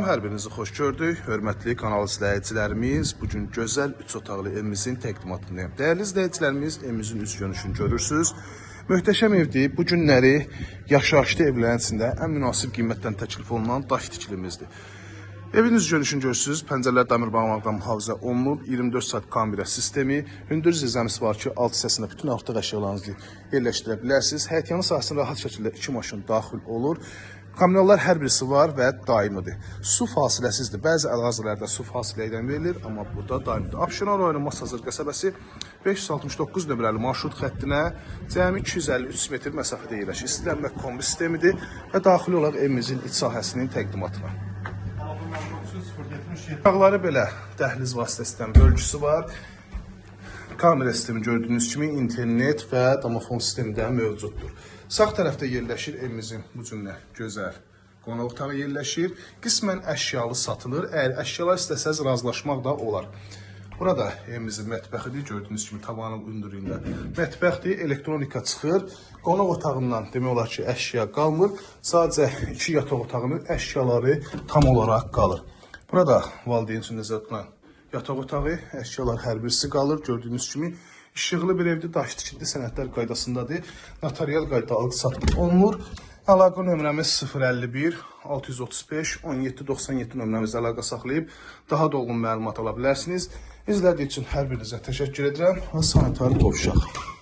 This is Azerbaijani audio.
Hər birinizi xoş gördük. Hörmətli kanal izləyicilərimiz, bugün gözəl 3 otaqlı evimizin təqdimatındayım. Dəyərli izləyicilərimiz, evimizin üz görünüşünü görürsünüz. Möhtəşəm evdir. Bu günləri yaşayışlı evlərin içində ən münasib qiymətdən təklif olunan daş tikilimizdir. Evin üz görünüşünü görürsünüz. Pəncərələr dəmir bağlamaqdan mühafizə olunub. 24 saat kamera sistemi. Hündür zirzəmisi var ki, alt hissəsində bütün artıq əşyalarınızı yerləşdirə bilərsiniz. Həyətyanı sahəsində rahat şəkildə 2 maşın daxil olur. Kamyonlar hər birisi var və daimidir. Su fasiləsizdir. Bəzi ərazilərdə su fasilə ilə verilir, amma burada daimidir. Abşeron rayonu Masazır qəsəbəsi 569 nömrəli marşrut xəttinə cəmi 253 metr məsafədə yerləşir. İstilənmə kombi sistemidir və daxili olaraq evimizin iç sahəsinin təqdimatına. Otaqları belə dəhliz vasitəsindən bölgüsü var. Kamera sistemi gördüyünüz kimi internet və domofon sistemi də mövcuddur. Sağ tərəfdə yerləşir evimizin bu cümlə gözəl qonaq otağı yerləşir. Qismən əşyalı satılır. Əgər əşyalar istəsəz razılaşmaq da olar. Burada evimizin mətbəxidir. Gördüyünüz kimi tavanın hündürlüyündə mətbəxdir. Elektronika çıxır. Qonaq otağından demək olar ki, əşya qalmır. Sadəcə 2 yataq otağının əşyaları tam olaraq qalır. Burada valideyn üçün nəzərdə tutulan yataq otağı, əşyalar hər birisi qalır. Gördüyünüz kimi işıqlı bir evdir, daş tikili sənədlər qaydasındadır. Notarial qayda alıq-satqı olunur. Əlaqə nömrəmiz 051 635 1797 nömrəmizdə əlaqə saxlayıb daha dolğun məlumat ala bilərsiniz. İzlədiyi üçün hər birinizə təşəkkür edirəm və sanatar qovuşaq.